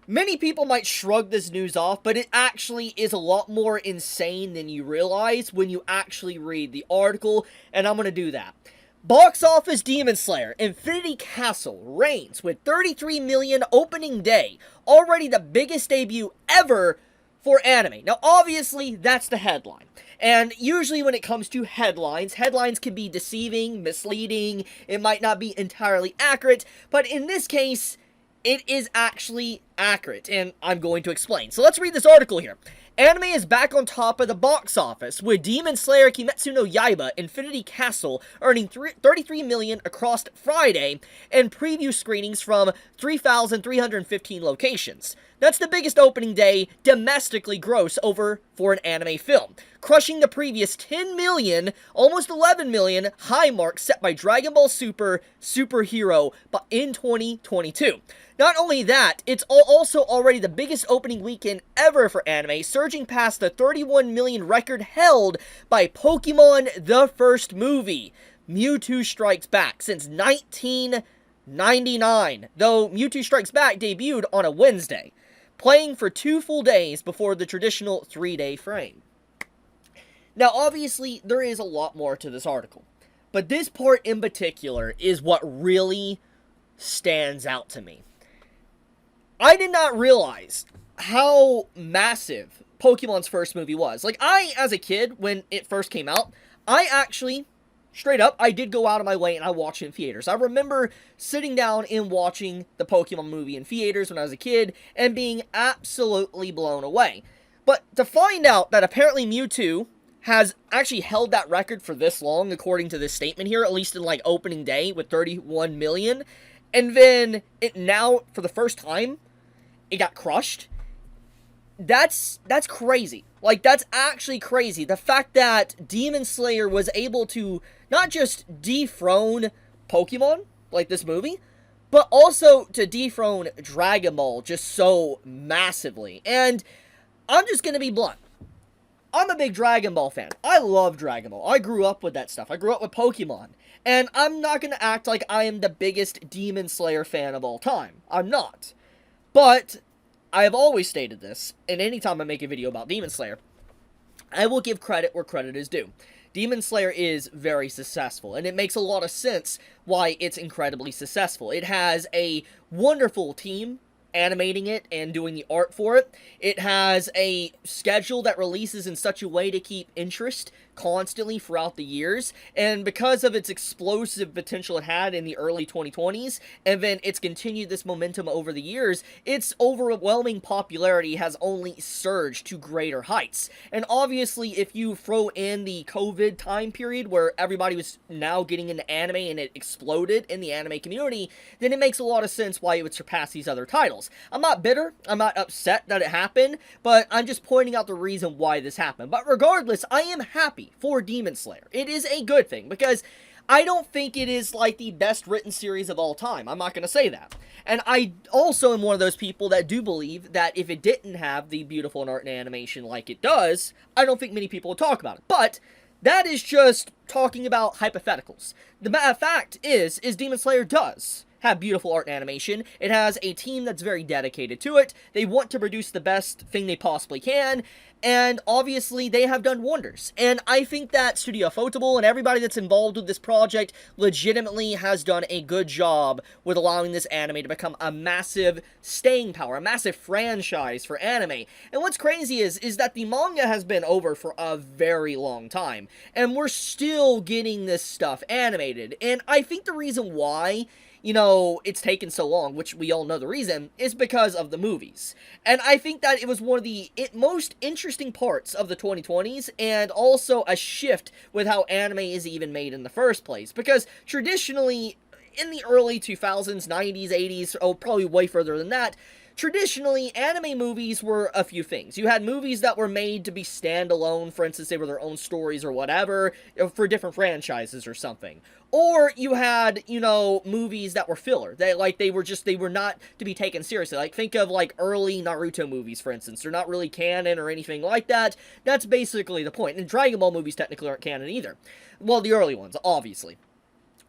Many people might shrug this news off, but it actually is a lot more insane than you realize when you actually read the article, and I'm going to do that. Box office Demon Slayer Infinity Castle reigns with 33 million opening day, already the biggest debut ever for anime. Now, obviously, that's the headline. And usually when it comes to headlines can be deceiving, misleading, it might not be entirely accurate, but in this case, it is actually accurate, and I'm going to explain. So let's read this article here. Anime is back on top of the box office, with Demon Slayer Kimetsu no Yaiba Infinity Castle earning 33 million across Friday, and preview screenings from 3,315 locations. That's the biggest opening day domestically gross over for an anime film, crushing the previous 10 million, almost 11 million high mark set by Dragon Ball Super Superhero in 2022. Not only that, it's also already the biggest opening weekend ever for anime, surging past the 31 million record held by Pokemon the first movie, Mewtwo Strikes Back, since 1999, though Mewtwo Strikes Back debuted on a Wednesday, playing for 2 full days before the traditional 3-day frame. Now, obviously, there is a lot more to this article, but this part in particular is what really stands out to me. I did not realize how massive Pokemon's first movie was. Like, as a kid, when it first came out, I actually, straight up, I did go out of my way and I watched it in theaters. I remember sitting down and watching the Pokemon movie in theaters when I was a kid and being absolutely blown away. But to find out that apparently Mewtwo has actually held that record for this long, according to this statement here, at least in like opening day with 31 million, and then it now, for the first time, it got crushed. That's crazy. Like, that's actually crazy. The fact that Demon Slayer was able to not just dethrone Pokemon, like this movie, but also to dethrone Dragon Ball just so massively. And I'm just gonna be blunt. I'm a big Dragon Ball fan. I love Dragon Ball. I grew up with that stuff. I grew up with Pokemon. And I'm not gonna act like I am the biggest Demon Slayer fan of all time. I'm not. But I have always stated this, and anytime I make a video about Demon Slayer, I will give credit where credit is due. Demon Slayer is very successful, and it makes a lot of sense why it's incredibly successful. It has a wonderful team animating it and doing the art for it. It has a schedule that releases in such a way to keep interest constantly throughout the years, and because of its explosive potential it had in the early 2020s, and then it's continued this momentum over the years, its overwhelming popularity has only surged to greater heights. And obviously, if you throw in the COVID time period where everybody was now getting into anime and it exploded in the anime community, then it makes a lot of sense why it would surpass these other titles. I'm not bitter, I'm not upset that it happened, but I'm just pointing out the reason why this happened. But regardless, I am happy for Demon Slayer. It is a good thing, because I don't think it is like the best written series of all time. I'm not going to say that. And I also am one of those people that do believe that if it didn't have the beautiful art and animation like it does, I don't think many people would talk about it. But that is just talking about hypotheticals. The fact is Demon Slayer does have beautiful art and animation. It has a team that's very dedicated to it. They want to produce the best thing they possibly can, and obviously they have done wonders. And I think that Studio Photable and everybody that's involved with this project legitimately has done a good job with allowing this anime to become a massive staying power, a massive franchise for anime. And what's crazy is that the manga has been over for a very long time, and we're still getting this stuff animated. And I think the reason why it's taken so long, which we all know the reason, is because of the movies. And I think that it was one of the most interesting parts of the 2020s, and also a shift with how anime is even made in the first place. Because traditionally, in the early 2000s, 90s, 80s, probably way further than that, traditionally, anime movies were a few things. You had movies that were made to be standalone, for instance, they were their own stories or whatever, for different franchises or something. Or you had, movies that were filler. They were not to be taken seriously. Like, think of, early Naruto movies, for instance. They're not really canon or anything like that. That's basically the point. And Dragon Ball movies technically aren't canon either. Well, the early ones, obviously.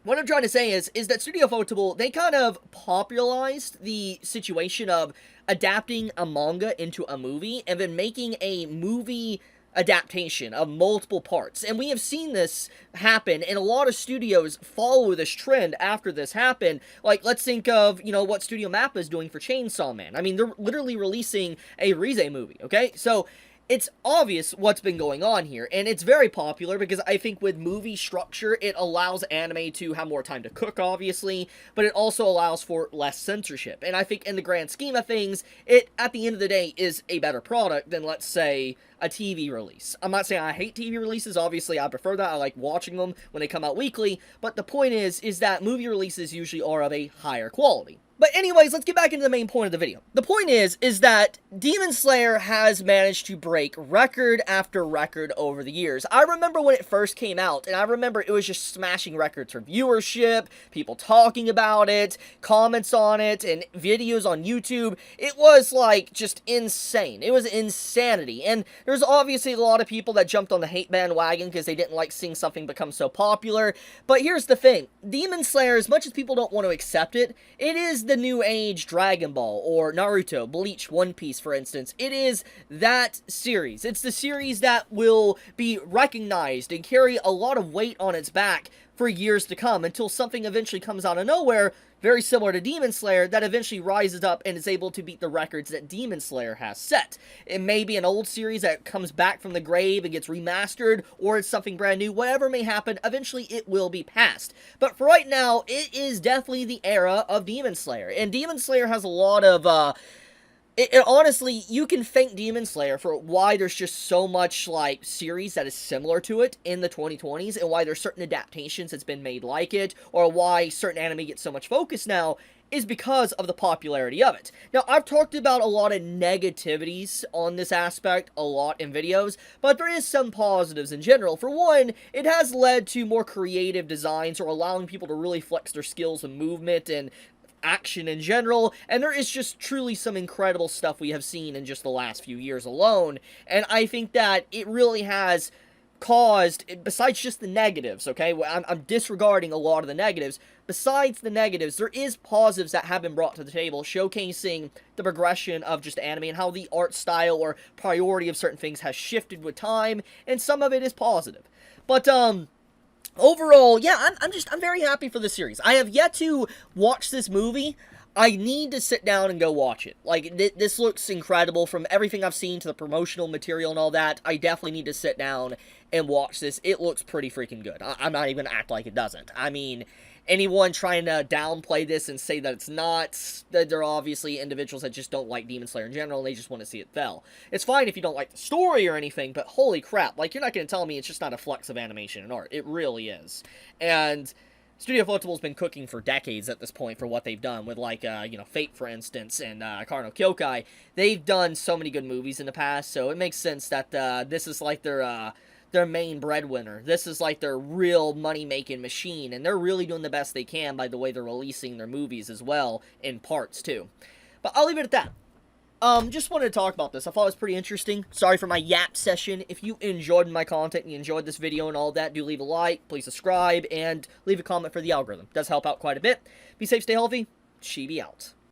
what I'm trying to say is that Studio Photable, they kind of popularized the situation of adapting a manga into a movie and then making a movie adaptation of multiple parts. And we have seen this happen, and a lot of studios follow this trend after this happened. Like, let's think of, what Studio Mappa is doing for Chainsaw Man. I mean, they're literally releasing a Rize movie, okay? So, it's obvious what's been going on here, and it's very popular because I think with movie structure, it allows anime to have more time to cook, obviously, but it also allows for less censorship. And I think in the grand scheme of things, it, at the end of the day, is a better product than, let's say, a TV release. I'm not saying I hate TV releases, obviously I prefer that, I like watching them when they come out weekly, but the point is that movie releases usually are of a higher quality. But anyways, let's get back into the main point of the video. The point is that Demon Slayer has managed to break record after record over the years. I remember when it first came out, and I remember it was just smashing records for viewership, people talking about it, comments on it, and videos on YouTube. It was, like, just insane. It was insanity. And there's obviously a lot of people that jumped on the hate bandwagon because they didn't like seeing something become so popular. But here's the thing. Demon Slayer, as much as people don't want to accept it, it is the new age Dragon Ball, or Naruto, Bleach, One Piece, for instance. It is that series. It's the series that will be recognized and carry a lot of weight on its back for years to come, until something eventually comes out of nowhere, very similar to Demon Slayer, that eventually rises up and is able to beat the records that Demon Slayer has set. It may be an old series that comes back from the grave and gets remastered, or it's something brand new. Whatever may happen, eventually it will be passed. But for right now, it is definitely the era of Demon Slayer. And Demon Slayer has a lot of, honestly, you can thank Demon Slayer for why there's just so much, like, series that is similar to it in the 2020s, and why there's certain adaptations that's been made like it, or why certain anime gets so much focus now, is because of the popularity of it. Now, I've talked about a lot of negativities on this aspect a lot in videos, but there is some positives in general. For one, it has led to more creative designs, or allowing people to really flex their skills and movement and action in general, and there is just truly some incredible stuff we have seen in just the last few years alone, and I think that it really has caused, besides just the negatives, okay, I'm disregarding a lot of the negatives, besides the negatives, there is positives that have been brought to the table, showcasing the progression of just anime, and how the art style or priority of certain things has shifted with time, and some of it is positive. But, overall, yeah, I'm very happy for the series. I have yet to watch this movie. I need to sit down and go watch it. Like, this looks incredible from everything I've seen to the promotional material and all that. I definitely need to sit down and watch this. It looks pretty freaking good. I'm not even gonna act like it doesn't. I mean, anyone trying to downplay this and say that it's not, that there are obviously individuals that just don't like Demon Slayer in general, and they just want to see it fail. It's fine if you don't like the story or anything, but holy crap, like, you're not going to tell me it's just not a flex of animation and art. It really is. And Studio Flotable's been cooking for decades at this point for what they've done with, like, Fate, for instance, and Karno Kyokai. They've done so many good movies in the past, so it makes sense that this is like their main breadwinner. This is like their real money-making machine, and they're really doing the best they can by the way they're releasing their movies as well, in parts too. But I'll leave it at that. Just wanted to talk about this. I thought it was pretty interesting. Sorry for my yap session. If you enjoyed my content and you enjoyed this video and all that, do leave a like, please subscribe, and leave a comment for the algorithm. It does help out quite a bit. Be safe, stay healthy. Chibi out.